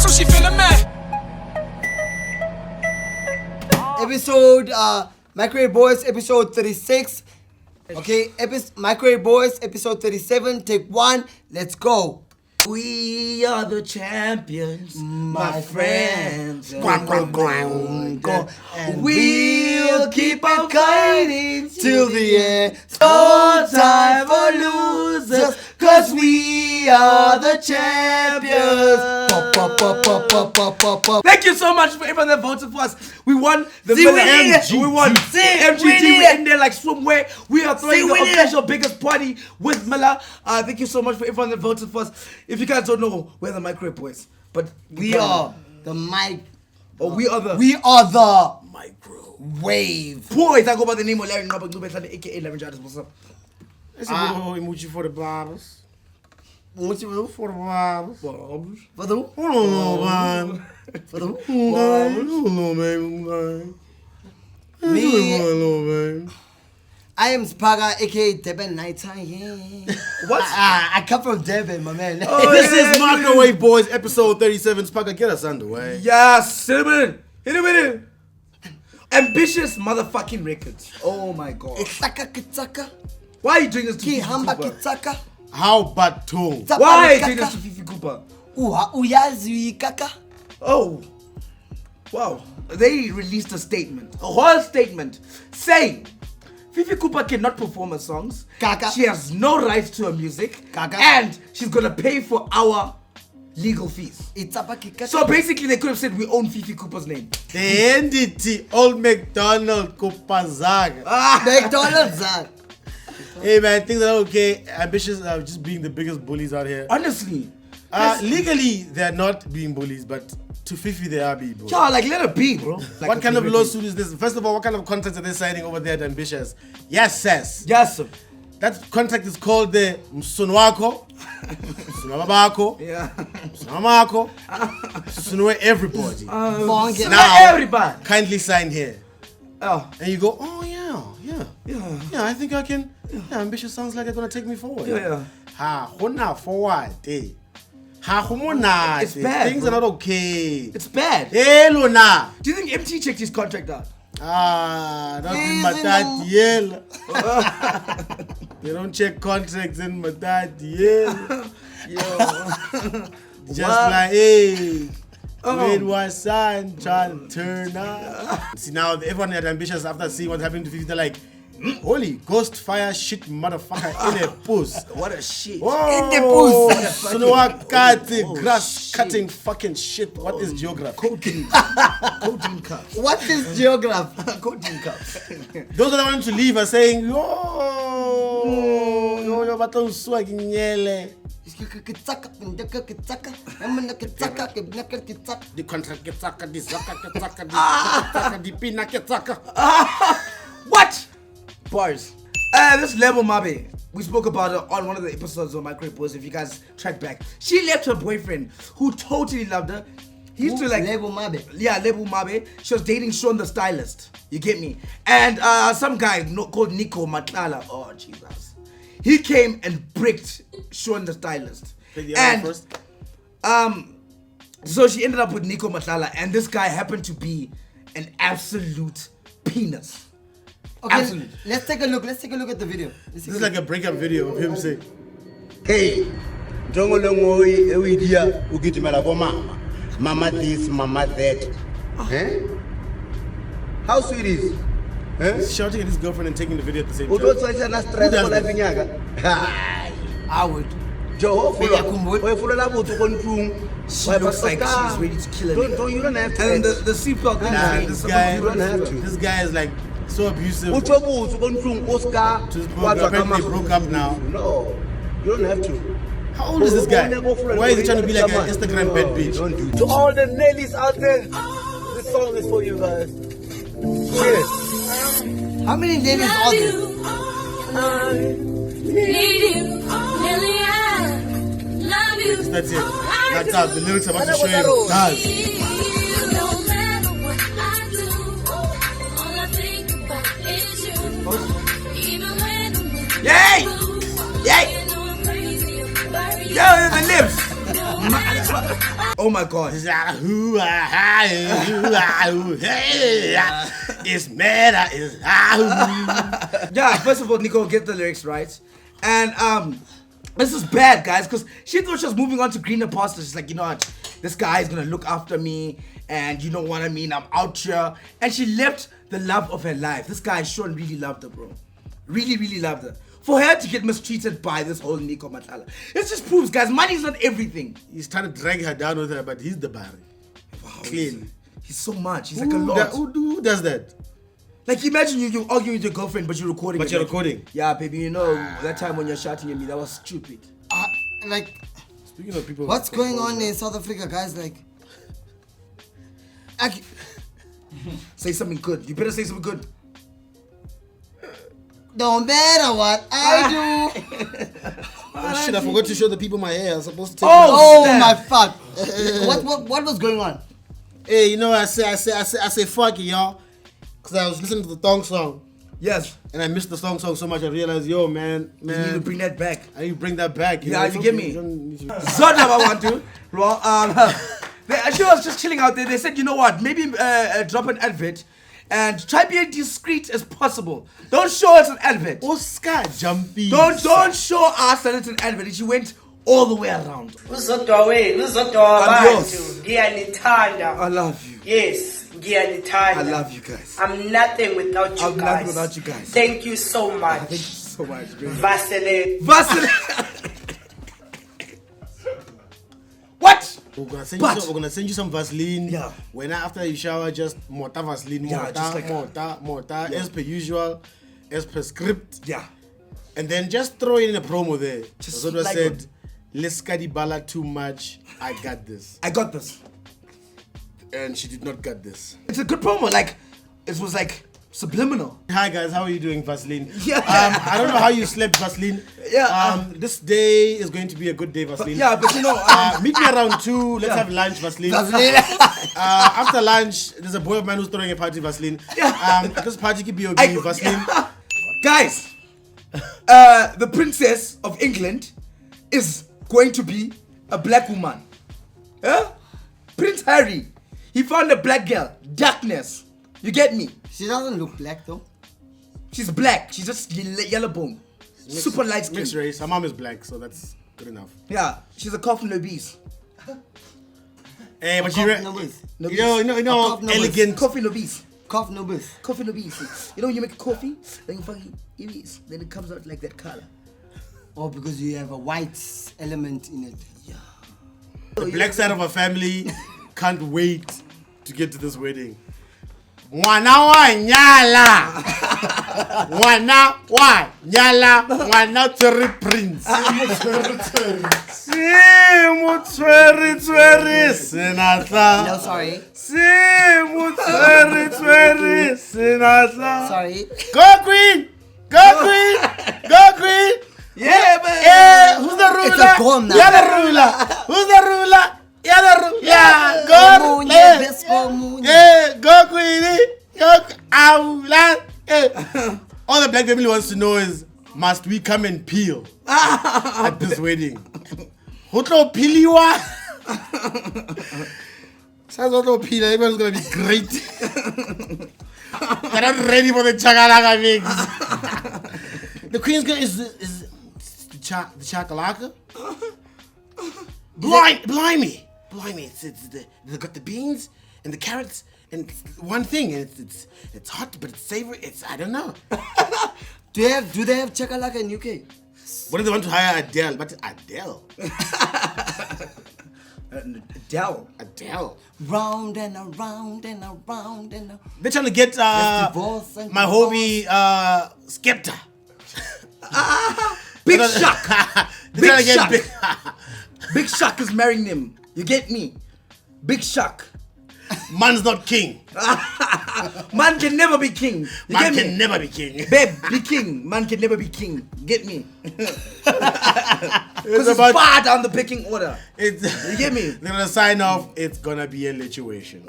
so she feeling mad. Episode, Microwave Boys, episode 36. Okay, Microwave Boys, episode 37, take 1, let's go. We are the champions, my friends. And we'll keep on fighting till the end. No time for losers, cause we are the champions. Thank you so much for everyone that voted for us. We won the MGT. We won MGT. We're in there like swimwear. We are throwing the official biggest party with Miller. Thank you so much for everyone that voted for us. If you guys don't know, we're the Microwave Boys, but we are the mic. Oh, we are the Microwave Boys. I go by the name of Larry Robert Nubes, aka Larry Jardis. What's up? It's a little emoji for the barbers. What's it For the barbers. For the I don't know, man. For the I don't know, man. Me. I am Spaga, aka Devin Nighttime. Yeah. What? I come from Devin, my man. This is Microwave Boys, episode 37. Spaga, get us underway. Yes, hit him in. Ambitious motherfucking records. Oh my god. Kitaka kitaka. Why are you doing this to Fifi Kihamba Cooper? kitaka. How about two? Why are you doing this to Fifi Cooper? Uyazi kaka. Oh, wow. They released a statement, a whole statement, saying Fifi Cooper cannot perform her songs. Kaka. She has no rights to her music. Kaka. And she's gonna pay for our legal fees. So basically they could have said we own Fifi Cooper's name. The entity, Old McDonald Kupazaga. McDonald's. Hey man, things are okay. Ambitious are just being the biggest bullies out here. Honestly. Legally, they're not being bullies, but to Fifi, they are being bullies. Yeah, like let it be, bro. Like, What kind of lawsuit is this? First of all, what kind of contract are they signing over there at Ambitious? Yes, sis. Yes, sir. That contract is called the Msunwako, Msunwabako, Yeah. Msunwamako, Msunwe everybody. Now, Everybody. Kindly sign here. Oh. And you go, oh yeah. I think I can. Yeah, Ambitious sounds like they're gonna take me forward. Yeah. Ha, hona forward, eh? Ha, humona. It's bad, Things bro. are not okay. It's bad. Hey, Luna. Do you think MT checked his contract out? Not in Matatiel. They don't check contracts in Matatiel. Yo. Just like, hey, wait, one son trying to turn up. See, now everyone at Ambitious, after seeing what's happening to Fifi, they're like, holy ghost fire shit motherfucker in a puss. What a shit. Whoa. In the puss. Sunwakati, grass cutting fucking shit. What is geography? Codeine cups. what is geography? Codeine cups. Those that want to leave are saying, yo, baton swaginyele. The contract ketaka, the zaka ketaka, the pina ketaka. What? Bars. This Lebo Mabe, we spoke about her on one of the episodes of Microwave Boys. If you guys track back, she left her boyfriend who totally loved her. He used to like Lebo Mabe. Yeah, Lebo Mabe. She was dating Sean the stylist. You get me? And some guy called Nico Matlala. Oh Jesus. He came and bricked Sean the stylist. And so she ended up with Nico Matlala, and this guy happened to be an absolute penis. Okay, Absolutely. let's take a look at the video. This is like a breakup video of him saying, Hey, Jongo Longoy, Ewidia, Ugitimela Mama. Mama this, mama that. Eh? How sweet is? he's shouting at his girlfriend and taking the video at the same time. Udo Sacha na stress does for la that? Vinyaga. I would. Joe, Maybe I can wait. for the labo to control. She looks like she's ready to kill a Don't you don't have to. And then the seatbelt thing. Nah, is this the guy, you don't have to. this guy is like so abusive. Uchobu to control Oscar. To his brother. Apparently they broke up now. No, you don't have to. How old is this guy? Why is he trying to be like an Instagram bad bitch? Don't do. To all the Nellies out there, this song is for you guys. Yes. How many ladies are there? That's it. That's how the lyrics are about to show you. Guys. Yay! Yay! Yo, the lips! Oh my God. It's like, it's mad. It's Yeah, first of all, Nico, get the lyrics right. And this is bad, guys, because she thought she was moving on to greener pastures. She's like, you know what? This guy is going to look after me, and you know what I mean? I'm out here. And she left the love of her life. This guy, Sean, really loved her, bro. Really, really loved her. For her to get mistreated by this whole Nico Matala, it just proves, guys, money is not everything. He's trying to drag her down with her, but he's the Barry. Wow, Clearly. He's so much. He's like a lot. Who does that? Like, imagine you arguing with your girlfriend, but you're recording. But it. you're Like, recording. Yeah, baby, you know, that time when you're shouting at me, that was stupid. Like, Speaking of people, what's going on in South Africa, guys? Like, Say something good. You better say something good. don't matter what I do. Oh, shit, I forgot to show the people my hair. I was supposed to take Oh snap. my fuck! What was going on? Hey, you know what I say fuck it, y'all. Cause I was listening to the thong song. Yes. And I missed the song so much I realized, yo, man. You need to bring that back. I need to bring that back. Yeah, know? you get me? You don't need to- Zodwa, Wabantu. Well, she was just chilling out there. They said, you know what? Maybe drop an advert and try be as discreet as possible. Don't show us an advert. Oscar jumpy. Don't show us that it's an advert. She went all the way around. Uzodwa Adios. Wabantu. Ngiyanithanda. I love you. Yes, ngiyanithanda. I love you guys. I'm nothing without you I'm guys. nothing without you guys. Thank you so much. Thank you so much. Vasile. Vaseline. What? We're gonna send you some Vaseline. Yeah. When after you shower, just mortar Vaseline, Yeah, just like- mortar, as per usual, as per script. Yeah. And then just throw in a promo there. Just Zodwa like said, let's bala too much. I got this. I got this. And she did not get this. It's a good promo. Like, it was like subliminal. Hi guys, how are you doing, Vaseline? Yeah. I don't know how you slept, Vaseline. Yeah. This day is going to be a good day, Vaseline. Yeah, but you know, Meet me around 2. Let's have lunch, Vaseline. After lunch, there's a boy of mine who's throwing a party, Vaseline. This party could be okay, Vaseline. Guys, the princess of England is going to be a black woman. Yeah? Prince Harry, he found a black girl. Darkness. You get me? She doesn't look black though. She's black. She's just yellow bone. Super light skin. Mixed race. Her mom is black, so that's good enough. Yeah, she's a coffin obese. Hey, but Cough you nobis. know, Cough nobis. elegant. Coffin obese. Cough nobis. Coffin obese. You know when you make a coffee, then you fucking obese, then it comes out like that color. Oh, because you have a white element in it. Yeah. The black side of our family can't wait to get to this wedding. Mwana wa nyala. Mwana wa nyala. Mwana teri prince. Simu teri sinatla. No, sorry. Simu teri sinatla. Sorry. Go queen. Go queen. Go queen. Yeah, man. Yeah, who's the ruler? It's a gone now. You're the ruler. Who's the ruler? You're the ruler. Yeah, go. Moon, Yeah. best for moon. Yeah, go Queenie. Go Aula. Yeah. All the black family wants to know is, must we come and peel at this wedding? Hotlo piliwa. Sounds hotlo pila. Everyone's gonna be great. They're not ready for the chakalaka mix. The queen's gonna is the chakalaka. Blimey. They got the beans and the carrots and one thing, and it's hot but it's savory. I don't know. Do they have chakalaka in UK? What if they want to hire Adele? But Adele. Adele. Round and around and around and around. They're trying to get divorce and my hobby Skepta. Big Shaq. They're trying to get Shaq. Big Shaq is marrying him. You get me? Big Shaq. Man's not king. Man can never be king. You Man get can me? never be king. Babe, be king. Man can never be king. Get me? Because it's about- far down the picking order. You get me? They're gonna sign off. It's gonna be a lituation.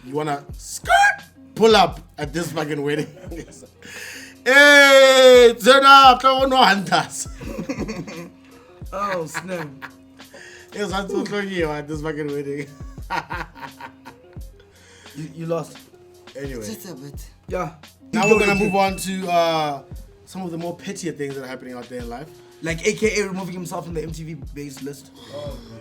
You wanna skirt? Pull up at this fucking wedding. Hey, turn up! No hunters. Oh, snap. It was not so you at this fucking wedding. You lost. Anyway. Just a bit. Yeah. Now we're gonna move on to some of the more pettier things that are happening out there in life. Like AKA removing himself from the MTV based list.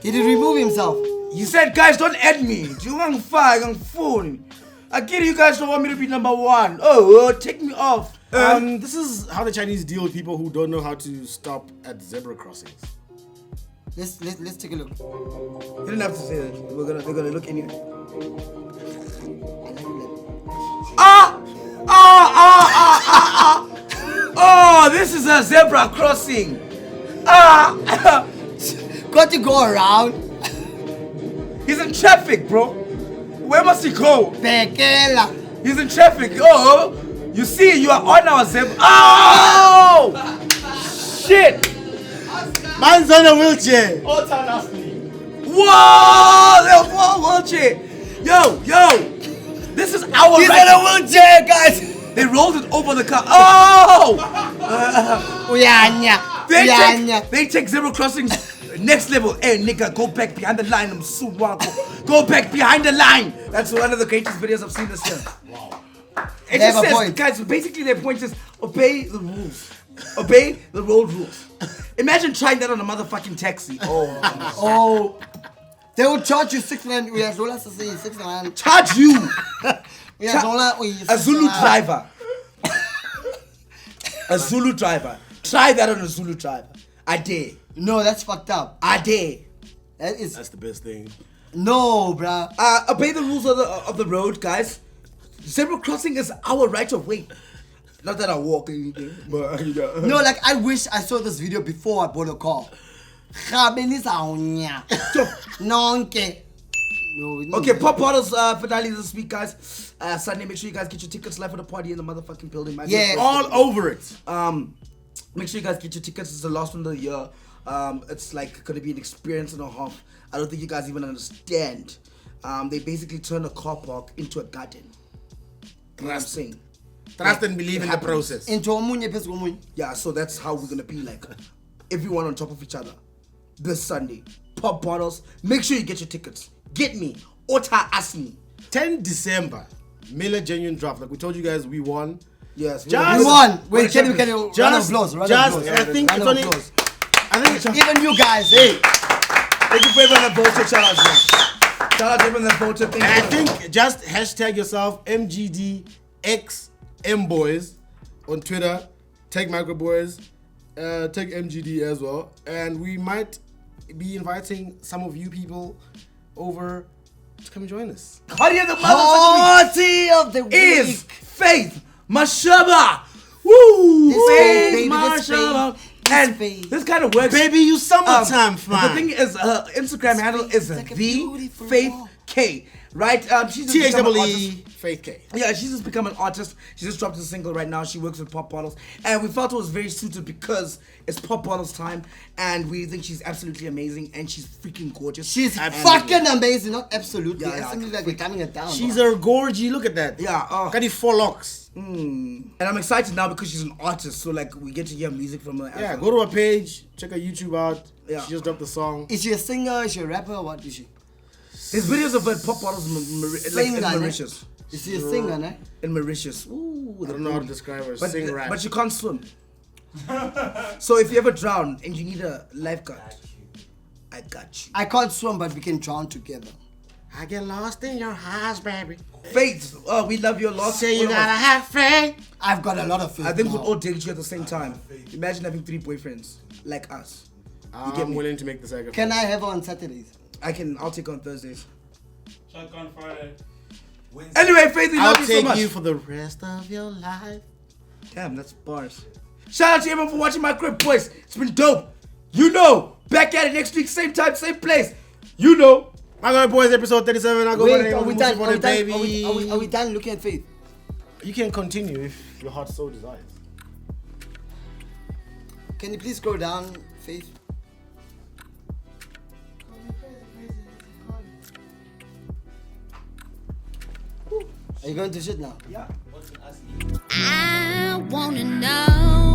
He did remove himself. You said, guys, don't add me. You want fire, you want phone. I get it, you guys don't want me to be number one. Oh, take me off. This is how the Chinese deal with people who don't know how to stop at zebra crossings. Let's take a look. You didn't have to say that. They're gonna look anyway. Oh, this is a zebra crossing. Got to go around. He's in traffic, bro. Where must he go? Bekela. He's in traffic. Oh, you see, you are on our zebra. Oh, shit. Man's on a wheelchair. Whoa, wheelchair. Yo. This is our He's right. in a wheelchair, guys. They rolled it over the car. Oh! Uyanya. They take zebra crossings next level. Hey, nigga, go back behind the line. I'm so wild. Go back behind the line. That's one of the greatest videos I've seen this year. Wow. It They just have a says, point. guys, basically their point is obey the rules. Obey the road rules. Imagine trying that on a motherfucking taxi. Oh. They will charge you 6 rand. We have dollars to say 6 rand. Charge you. We have dollars. A Zulu driver. A Zulu driver. Try that on a Zulu driver. I dare. No, that's fucked up. I dare. That's the best thing. No, bruh. Obey the rules of the road, guys. Zebra crossing is our right of way. Not that I walk or anything, but No, like I wish I saw this video before I bought a car. Nonke. No. Okay, Pop Bottles finale this week, guys. Sunday, make sure you guys get your tickets live for the party in the motherfucking building. Yeah. All over it. Make sure you guys get your tickets. It's the last one of the year. It's like gonna be an experience and a half. I don't think you guys even understand. They basically turn a car park into a garden. You know what I'm saying? Trust and believe in the happens. process. Into omunye phezu komunye. Yeah, so that's how we're gonna be like. Everyone on top of each other. This Sunday. Pop Bottles. Make sure you get your tickets. Get me. Ota Asmi. 10 December, Miller Genuine Draft. Like we told you guys, we won. Yes. Just- We won. What Wait, a can we champion. round of Just- applause? Round just- of applause. I think Round it's of only- applause. I think Even you guys, hey. Thank you for everyone that voted. Shout out to you. Shout out to everyone that voted. Thank I you. think just hashtag yourself MGDXMBoys on Twitter. Tag Microboys. Tag MGD as well. And we might be inviting some of you people over to come join us. Party of the motherfucking Party of the week is week. Faith Mashaba. Woo! This Faith baby, this Mashaba. Faith, And this Faith. this kind of works. Baby, you summertime The fine. thing is, her Instagram handle is like a the beautiful Faith walk. K. Right? She's just become an artist. THEE Faith K. Yeah, she's just become an artist. She just dropped a single right now. She works with Pop Bottles. And we felt it was very suited because it's Pop Bottles time. And we think she's absolutely amazing. And she's freaking gorgeous. She's And- fucking amazing, not absolutely. Yeah, yeah. Absolutely like we're coming it down. She's a gorgie. Look at that. Yeah. Got the 4 locks. And I'm excited now because she's an artist. So, like, we get to hear music from her. as Yeah, well. go to her page. Check her YouTube out. Yeah. She just dropped a song. Is she a singer? Is she a rapper? What is she? There's videos of her Pop Bottles like Singer, in ne? Mauritius. Is she a singer, ne? In Mauritius. Ooh, I don't know how to describe her. Sing rap. But you can't swim. So if you ever drown and you need a lifeguard, I got you. I can't swim, but we can drown together. I get lost in your eyes, baby. Faith, we love your loss. Say you All of gotta us. have faith. I've got a lot of faith. I think now. we'll all date you at the same time. Imagine having 3 boyfriends like us. get I'm me? willing to make the sacrifice. Can I have her on Saturdays? I'll take on Thursdays. Shotgun Friday. Wednesday. Anyway, Faith, we I'll love you so take much. you for the rest of your life. Damn, that's bars. Shout out to everyone for watching my crib, boys. It's been dope. You know, back at it next week, same time, same place. You know. My God, boys, episode 37. I go by the Wait, name are of we Musi done? for Are we the done? baby. Are we done looking at Faith? You can continue if your heart so desires. Can you please scroll down, Faith? Are you going to shit now? Yeah. I wanna know